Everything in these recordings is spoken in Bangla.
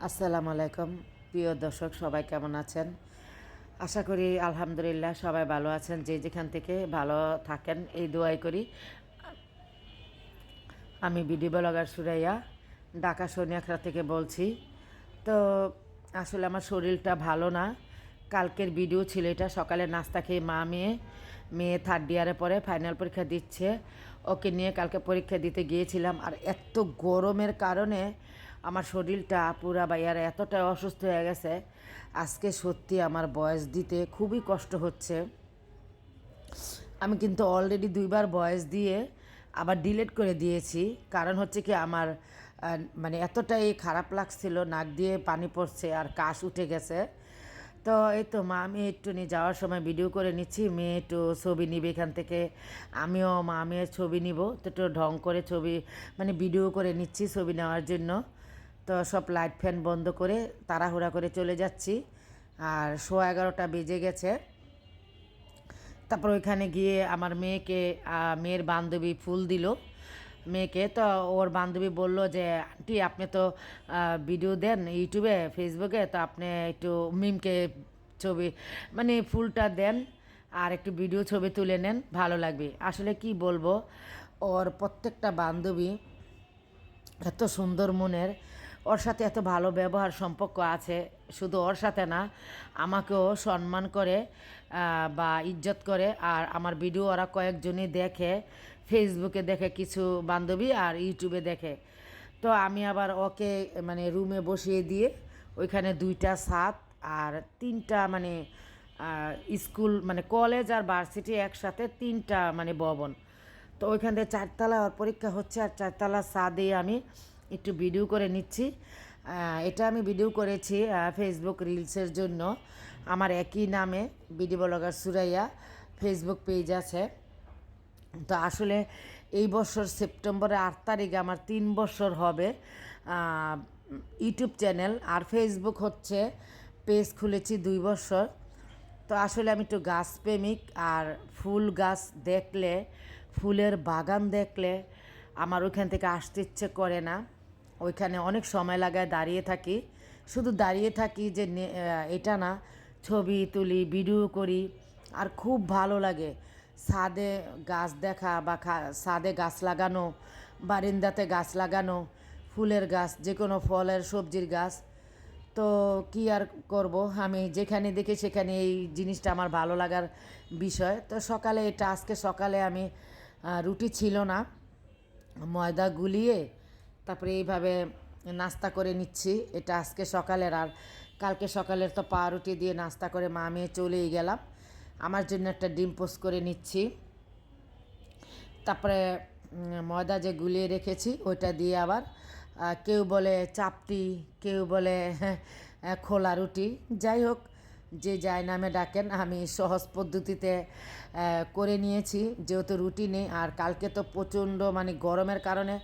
আসসালামু আলাইকুম প্রিয় দর্শক, সবাই কেমন আছেন? আশা করি আলহামদুলিল্লাহ সবাই ভালো আছেন। যে যেখান থেকে ভালো থাকেন এই দোয়াই করি। আমি বিডি ব্লগার সুরাইয়া ঢাকা সোনিয়াখড়া থেকে বলছি। তো আসলে আমার শরীরটা ভালো না। কালকের ভিডিও ছিল এটা, সকালে নাস্তা খেয়ে মেয়ে থার্ড ইয়ারে পরে ফাইনাল পরীক্ষা দিচ্ছে। ওকে নিয়ে কালকে পরীক্ষা দিতে গিয়েছিলাম। আর এত গরমের কারণে আমার শরীরটা পুরা বাইয়ার এতটা অসুস্থ হয়ে গেছে। আজকে সত্যি আমার ভয়েস দিতে খুবই কষ্ট হচ্ছে। আমি কিন্তু অলরেডি 2বার ভয়েস দিয়ে আবার ডিলিট করে দিয়েছি। কারণ হচ্ছে কি, আমার মানে এতটাই খারাপ লাগছিল, নাক দিয়ে পানি পড়ছে আর কাশ উঠে গেছে। তো এই তো আমি একটু নিয়ে যাওয়ার সময় ভিডিও করে নিচ্ছি। মেয়ে একটু ছবি নিবে এখান থেকে, আমিও মেয়ের ছবি নিব। তো একটু ঢং করে ছবি মানে ভিডিও করে নিচ্ছি ছবি নেওয়ার জন্য। তো সব লাইট ফ্যান বন্ধ করে তাড়াহুড়া করে চলে যাচ্ছি। আর 11:15 বেজে গেছে। তারপর ওইখানে গিয়ে আমার মেয়ের বান্ধবী ফুল দিল মেয়েকে। তো ওর বান্ধবী বলল যে, আন্টি আপনি তো ভিডিও দেন ইউটিউবে ফেসবুকে, তো আপনি একটু মিমকে ছবি মানে ফুলটা দেন আর একটু ভিডিও ছবি তুলে নেন, ভালো লাগবে। আসলে কি বলবো, ওর প্রত্যেকটা বান্ধবী এত সুন্দর মনের, ওর সাথে এত ভালো ব্যবহার সম্পর্ক আছে। শুধু ওর সাথে না, আমাকেও সম্মান করে বা ইজ্জত করে। আর আমার ভিডিও ওরা কয়েকজনই দেখে, ফেসবুকে দেখে কিছু বান্ধবী আর ইউটিউবে দেখে। তো আমি আবার ওকে মানে রুমে বসিয়ে দিয়ে ওইখানে 2টা ছাদ আর 3টা মানে স্কুল মানে কলেজ আর ভার্সিটি একসাথে 3টা মানে ভবন। তো ওইখান থেকে 4তলা ওর পরীক্ষা হচ্ছে, আর 4তলা ছাদে আমি একটু ভিডিও করে নিচ্ছি। এটা আমি ভিডিও করেছি ফেসবুক রিলসের জন্য। আমার একই নামে BD blogger Suraiya Facebook page আছে। তো আসলে এই বছর সেপ্টেম্বরের 8 তারিখে আমার 3 বছর হবে ইউটিউব চ্যানেল, আর ফেসবুক হচ্ছে পেজ খুলেছি 2 বছর। তো আসলে আমি একটু গাছপ্রেমিক, আর ফুল গাছ দেখলে, ফুলের বাগান দেখলে আমার ওইখান থেকে আসতে ইচ্ছে করে না। ওইখানে অনেক সময় লাগায়, দাঁড়িয়ে থাকি, শুধু দাঁড়িয়ে থাকি যে এটা না, ছবি তুলি, ভিডিও করি। আর খুব ভালো লাগে ছাদে গাছ দেখা বা ছাদে গাছ লাগানো, বারিন্দাতে গাছ লাগানো, ফুলের গাছ, যে কোনো ফলের সবজির গাছ। তো কি আর করব, আমি যেখানে দেখি সেখানে এই জিনিসটা আমার ভালো লাগার বিষয়। তো সকালে এটা আজকে সকালে আমি রুটি ছিল না, ময়দা গুলিয়ে তারপরে এইভাবে নাস্তা করে নিচ্ছি। এটা আজকে সকালের, আর কালকে সকালের তো পাউরুটি দিয়ে নাস্তা করে মেয়ে চলেই গেলাম। আমার জন্য একটা ডিম পোস্ট করে নিচ্ছি। তারপরে ময়দা যে গুলিয়ে রেখেছি ওইটা দিয়ে আবার কেউ বলে চাপটি, কেউ বলে খোলা রুটি, যাই হোক যে যাই নামে ডাকেন, আমি সহজ পদ্ধতিতে করে নিয়েছি যেহেতু রুটি নেই। আর কালকে তো প্রচণ্ড মানে গরমের কারণে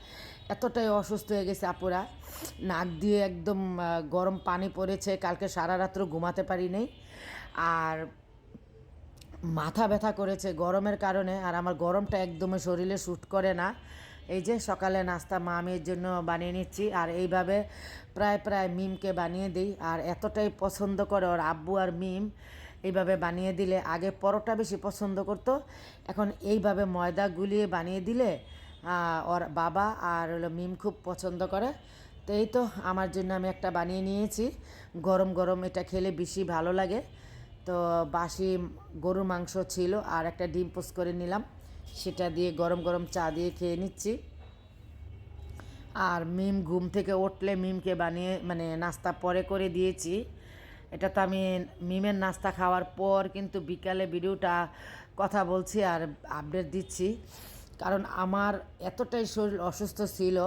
এতটাই অসুস্থ হয়ে গেছে আপুরা, নাক দিয়ে একদম গরম পানি পড়েছে, কালকে সারা রাত্র ঘুমাতে পারি নাই। আর মাথা ব্যথা করেছে গরমের কারণে, আর আমার গরমটা একদমই শরীরে শ্যুট করে না। এই যে সকালে নাস্তা মেয়ের জন্য বানিয়ে নিচ্ছি, আর এইভাবে প্রায় প্রায় মিমকে বানিয়ে দিই। আর এতটাই পছন্দ করে ওর আব্বু আর মিম, এইভাবে বানিয়ে দিলে, আগে পরোটা বেশি পছন্দ করতো, এখন এইভাবে ময়দা গুলিয়ে বানিয়ে দিলে ওর বাবা আর হলো মিম খুব পছন্দ করে। তো এই তো আমার জন্য আমি একটা বানিয়ে নিয়েছি, গরম গরম এটা খেলে বেশি ভালো লাগে। তো বাসি গরুর মাংস ছিল আর একটা ডিম পোস্ট করে নিলাম, সেটা দিয়ে গরম গরম চা দিয়ে খেয়ে নিচ্ছি। আর মিম ঘুম থেকে উঠলে মিমকে বানিয়ে মানে নাস্তা পরে করে দিয়েছি। এটা তো আমি মিমের নাস্তা খাওয়ার পর কিন্তু বিকালে ভিডিওটা কথা বলছি আর আপডেট দিচ্ছি, কারণ আমার এতটাই শরীর অসুস্থ ছিল,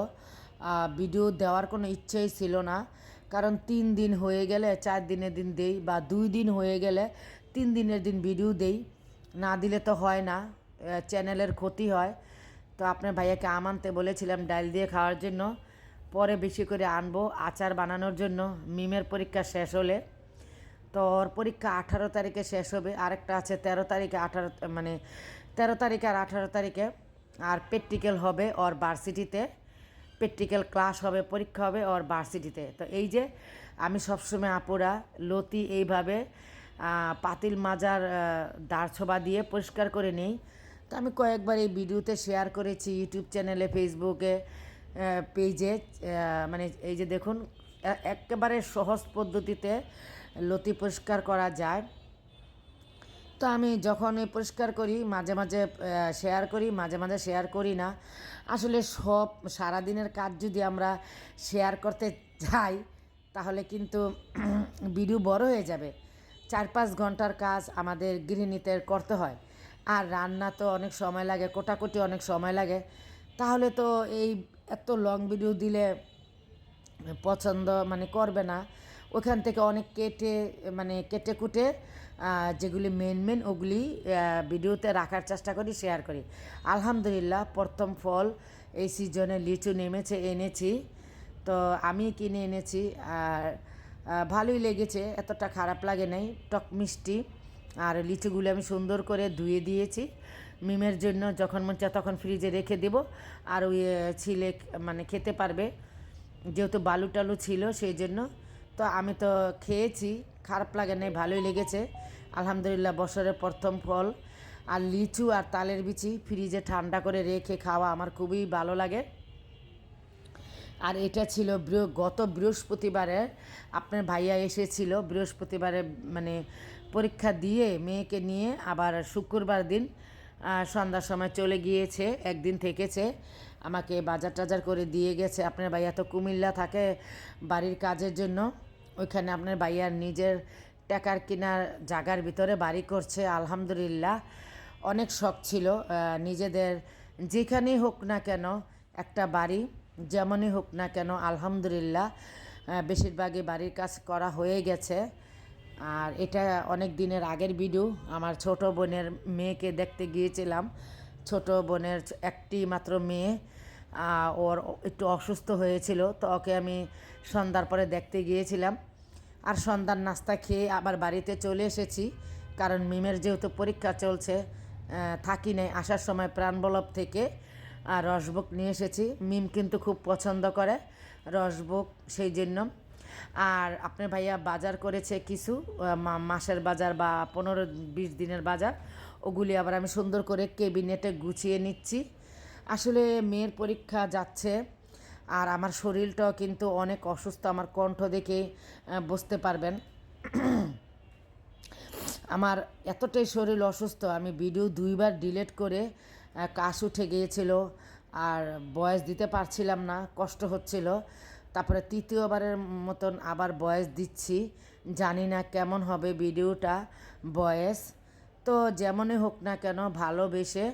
ভিডিও দেওয়ার কোনো ইচ্ছেই ছিল না। কারণ 3 দিন হয়ে গেলে 4 দিনের দিন দেই, বা 2 দিন হয়ে গেলে 3 দিনের দিন ভিডিও দেই, না দিলে তো হয় না, চ্যানেলের ক্ষতি হয়। তো আপনার ভাইয়াকে আনতে বলেছিলাম ডাল দিয়ে খাওয়ার জন্য, পরে বেশি করে আনবো আচার বানানোর জন্য মিমের পরীক্ষা শেষ হলে। তো ওর পরীক্ষা 18 তারিখে শেষ হবে, আরেকটা আছে 13 তারিখে, 18 মানে 13 তারিখে আর 18 তারিখে। আর প্র্যাকটিক্যাল হবে ওর ভার্সিটিতে। প্র্যাকটিক্যাল ক্লাস হবে, পরীক্ষা হবে ওর ভার্সিটিতে। তো এই যে আমি সবসময় আপুরা লতি এইভাবে পাতিল মাজার দাঁড়ছোবা দিয়ে পরিষ্কার করে নিই। তো আমি কয়েকবার এই ভিডিওতে শেয়ার করেছি, ইউটিউব চ্যানেলে, ফেসবুকে, পেজে। মানে এই যে দেখুন, একেবারে সহজ পদ্ধতিতে লতি পরিষ্কার করা যায়। তো আমি যখন পরিষ্কার করি মাঝে মাঝে শেয়ার করি, মাঝে মাঝে শেয়ার করি না। আসলে সব সারাদিনের কাজ যদি আমরা শেয়ার করতে যাই তাহলে কিন্তু ভিডিও বড় হয়ে যাবে। 4-5 ঘন্টার কাজ আমাদের গৃহিণীদের করতে হয়, আর রান্না তো অনেক সময় লাগে, কোটাকুটি অনেক সময় লাগে। তাহলে তো এই এত লং ভিডিও দিলে পছন্দ মানে করবে না। ওখান থেকে অনেক কেটে কুটে যেগুলি মেন ওগুলি ভিডিওতে রাখার চেষ্টা করি, শেয়ার করি। আলহামদুলিল্লাহ প্রথম ফল এই সিজনে লিচু এনেছি। তো আমি কিনে এনেছি, আর ভালোই লেগেছে, এতটা খারাপ লাগে নাই, টক মিষ্টি। আর লিচুগুলো আমি সুন্দর করে ধুয়ে দিয়েছি মিমের জন্য, যখন মন চায় তখন ফ্রিজে রেখে দেব, আর ওই ছিলে মানে খেতে পারবে, যেহেতু বালু টালু ছিল সেই জন্য। তো আমি তো খেয়েছি, খারাপ লাগে নাই, ভালোই লেগেছে আলহামদুলিল্লাহ। বছরের প্রথম ফল। আর লিচু আর তালের বিচি ফ্রিজে ঠান্ডা করে রেখে খাওয়া আমার খুবই ভালো লাগে। আর এটা ছিল গত বৃহস্পতিবারে আপনার ভাইয়া এসেছিল, বৃহস্পতিবারে মানে পরীক্ষা দিয়ে মেয়েকে নিয়ে আবার শুক্রবার দিন সন্ধ্যার সময় চলে গিয়েছে, একদিন থেকেছে, আমাকে বাজার টাজার করে দিয়ে গেছে। আপনার ভাইয়া তো কুমিল্লা থাকে বাড়ির কাজের জন্য, ওইখানে আপনার ভাইয়ার নিজের টাকার কেনার জায়গার ভিতরে বাড়ি করছে আলহামদুলিল্লাহ। অনেক শখ ছিল নিজেদের যেখানেই হোক না কেন একটা বাড়ি, যেমনই হোক না কেন আলহামদুলিল্লাহ বেশিরভাগই বাড়ির কাজ করা হয়ে গেছে। আর এটা অনেক দিনের আগের ভিডিও। আমার ছোট বোনের মেয়েকে দেখতে গিয়েছিলাম, ছোট বোনের একটি মাত্র মেয়ে, ওর একটু অসুস্থ হয়েছিল, তো ওকে আমি সন্ধ্যার পরে দেখতে গিয়েছিলাম। আর সন্ধ্যার নাস্তা খেয়ে আবার বাড়িতে চলে এসেছি, কারণ মিমের যেহেতু পরীক্ষা চলছে, থাকি নাই। আসার সময় প্রাণবল্লভ থেকে রসভোগ নিয়ে এসেছি, মিম কিন্তু খুব পছন্দ করে রসভোগ, সেই জন্য। আর আপনার ভাইয়া বাজার করেছে কিছু, মাসের বাজার বা 15-20 দিনের বাজার, ওগুলি আবার আমি সুন্দর করে ক্যাবিনেটে গুছিয়ে নিচ্ছি। আসলে মেয়ের পরীক্ষা যাচ্ছে, আর আমার শরীরটাও কিন্তু অনেক অসুস্থ, আমার কণ্ঠ দেখে বুঝতে পারবেন। আমার এতটাই শরীর অসুস্থ, আমি ভিডিও 2বার ডিলিট করে, কাশ উঠে গিয়েছিল, আর ভয়েস দিতে পারছিলাম না, কষ্ট হচ্ছিল। তারপরে তৃতীয়বারের মতন আবার ভয়েস দিচ্ছি, জানি না কেমন হবে ভিডিওটা ভয়েস। তো যেমনই হোক না কেন ভালোবেসে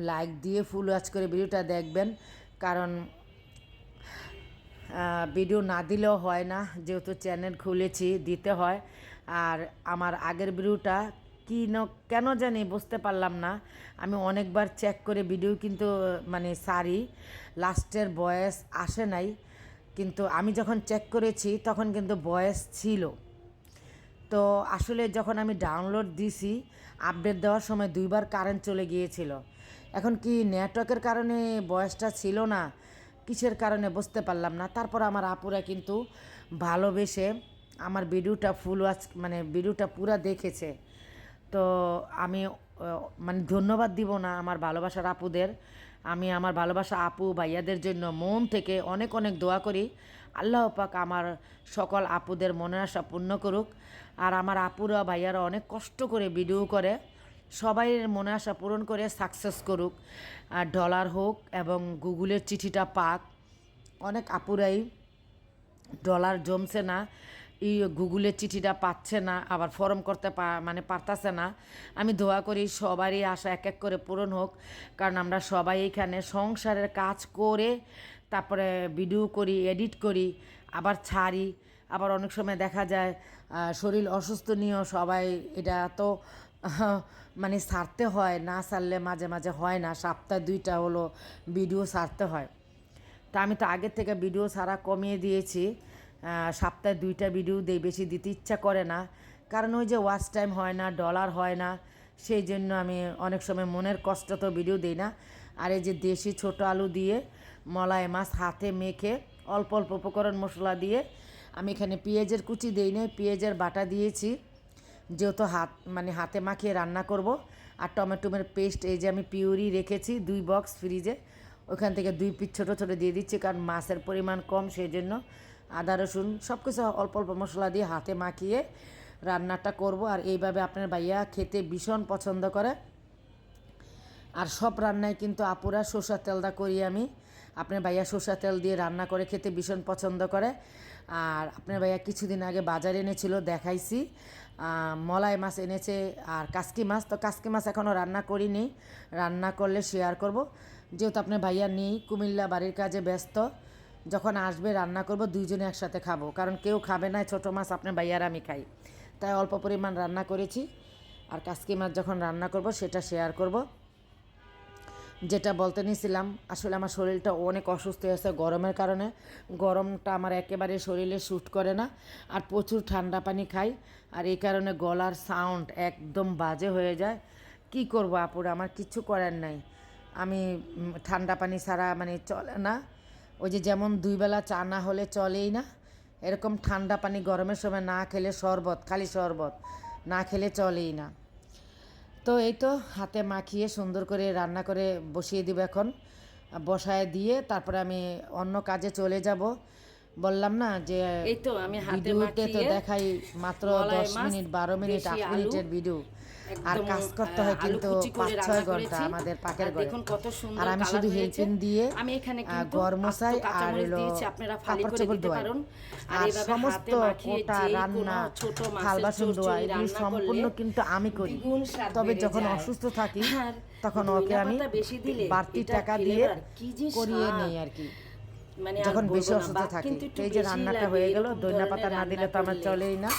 লাইক দিয়ে ফুল ওয়াচ করে ভিডিওটা দেখবেন, কারণ ভিডিও না দিলেও হয় না, যেহেতু চ্যানেল খুলেছি দিতে হয়। আর আমার আগের ভিডিওটা কেন জানি বুঝতে পারলাম না, আমি অনেকবার চেক করে ভিডিও কিন্তু মানে সারি, লাস্টের ভয়েস আসে নাই, কিন্তু আমি যখন চেক করেছি তখন কিন্তু ভয়েস ছিল। তো আসলে যখন আমি ডাউনলোড দিছি, আপডেট দেওয়ার সময় 2বার কারেন্ট চলে গিয়েছিল। এখন কি নেটওয়ার্কের কারণে ভয়েসটা ছিল না, কিসের কারণে বুঝতে পারলাম না। তারপর আমার আপুরা কিন্তু ভালোবেসে আমার ভিডিওটা ফুল ওয়াচ মানে ভিডিওটা পুরা দেখেছে। তো আমি মানে ধন্যবাদ দিব না আমার ভালোবাসার আপুদের। আমি আমার ভালোবাসা আপু ভাইয়াদের জন্য মন থেকে অনেক অনেক দোয়া করি, আল্লাহ পাক আমার সকল আপুদের মনের আশা পূর্ণ করুক। আর আমার আপুরা ভাইয়ারা অনেক কষ্ট করে ভিডিও করে, সবাই মনে আশা পূরণ করে সাকসেস করুক, আর ডলার হোক এবং গুগলের চিঠিটা পাক। অনেক আপুরাই ডলার জমছে না, গুগলের চিঠিটা পাচ্ছে না, আবার ফর্ম করতে মানে পারতাছে না। আমি দোয়া করি সবারই আশা এক এক করে পূরণ হোক, কারণ আমরা সবাই এখানে সংসারের কাজ করে তারপরে ভিডিও করি, এডিট করি, আবার ছাড়ি। আবার অনেক সময় দেখা যায় শরীর অসুস্থ নিয়েও সবাই এটা তো মানে ছাড়তে হয়, না ছাড়লে মাঝে মাঝে হয় না, সপ্তাহে 2টা হলো ভিডিও ছাড়তে হয়। তা আমি তো আগের থেকে ভিডিও ছাড়া কমিয়ে দিয়েছি, সপ্তাহে 2টা ভিডিও দিই, বেশি দিতে ইচ্ছা করে না, কারণ ওই যে ওয়াচ টাইম হয় না, ডলার হয় না, সেই জন্য আমি অনেক সময় মনের কষ্ট তো ভিডিও দিই না। আর এই যে দেশি ছোটো আলু দিয়ে মলাই মাছ হাতে মেখে অল্প অল্প উপকরণ মশলা দিয়ে আমি এখানে পেঁয়াজের কুচি দিই নাই, পেঁয়াজের বাটা দিয়েছি, যেহেতু হাতে মাখিয়ে রান্না করব। আর টমেটোমের পেস্ট এই যে আমি পিউরি রেখেছি 2 বক্স ফ্রিজে, ওখান থেকে 2 পিস ছোটো ছোটো দিয়ে দিচ্ছি, কারণ মাছের পরিমাণ কম, সেই জন্য আদা রসুন সব কিছু অল্প অল্প মশলা দিয়ে হাতে মাখিয়ে রান্নাটা করব। আর এইভাবে আপনার ভাইয়া খেতে ভীষণ পছন্দ করে। আর সব রান্নায় কিন্তু আপুরা সরষের তেলটা করি আমি। আপনার ভাইয়া সরষের তেল দিয়ে রান্না করে খেতে ভীষণ পছন্দ করে। আর আপনার ভাইয়া কিছুদিন আগে বাজারে এনেছিল, দেখাইছি, মলাই মাছ এনেছে আর কাসকি মাছ। তো কাসকি মাছ এখনও রান্না করিনি, রান্না করলে শেয়ার করব। যেহেতু আপনার ভাইয়া নেই, কুমিল্লা বাড়ির কাজে ব্যস্ত, যখন আসবে রান্না করব, দুইজনে একসাথে খাবো, কারণ কেউ খাবে না ছোটো মাছ, আপনার ভাইয়ার আমি খাই, তাই অল্প পরিমাণ রান্না করেছি। আর কাসকি মাছ যখন রান্না করব সেটা শেয়ার করব। যেটা বলতে নিয়েছিলাম, আসলে আমার শরীরটা অনেক অসুস্থ হয়েছে গরমের কারণে। গরমটা আমার একেবারে শরীরে শ্যুট করে না, আর প্রচুর ঠান্ডা পানি খাই, আর এই কারণে গলার সাউন্ড একদম বাজে হয়ে যায়। কি করব আপুরা, আমার কিচ্ছু করার নাই। আমি ঠান্ডা পানি ছাড়া চলে না। ওই যে যেমন 2 বেলা চা না হলে চলেই না, এরকম ঠান্ডা পানি গরমের সময় না খেলে, শরবত, খালি শরবত না খেলে চলেই না। তো এই তো হাতে মাখিয়ে সুন্দর করে রান্না করে বসিয়ে দিব এখন। বসায় দিয়ে তারপরে আমি অন্য কাজে চলে যাব। বললাম না যে এই তো আমি হাতে ভিডিওতে তো মাখিয়ে দেখাই মাত্র 10 মিনিট, 12 মিনিট, 8 মিনিটের ভিডিও, আর একদম কাজ করতে হয় কিন্তু আলু কুচি করে 5-6 রান্না ঘন্টা করেছি। আমাদের পাকের আর ঘরে। দেখুন কত সুন্দর আর আমি কালার শুধু হয়েছে। হেল্পিং দিয়ে আমি এখানে কিন্তু ঘর মোছাই আস্ত আর কাঁচামরিচ হলো দিয়েছি, আপনারা ফালি কাপড় করে চোপড় দিতে ধোয়াই। পারেন। আর এইভাবে সমস্ত হাতে মাখিয়ে কোটা, যে রান্না, কোনো ছোট থাল মাছের বাসন ধোয়া চচ্চড়ি এগুলি রান্না সম্পূর্ণ করলে কিন্তু আমি করি। দ্বিগুণ স্বাদ তবে বেড়ে যখন যায়। অসুস্থ থাকি আর তখন ওকে ধনিয়া আমি পাতা বেশি দিলে বাড়তি এটা টাকা ফ্লেভার দিয়ে কি যে করিয়ে স্বাদ। নেই আর কি, মানে আর যখন বলবো বেশি না, অসুস্থ বাদ থাকি। কিন্তু একটু এই যে বেশি রান্নাটা লাগে হয়ে গেল, এরকম ধনিয়া পাতা ধরনের না দিলে রান্না তো আমার করলে। চলেই না।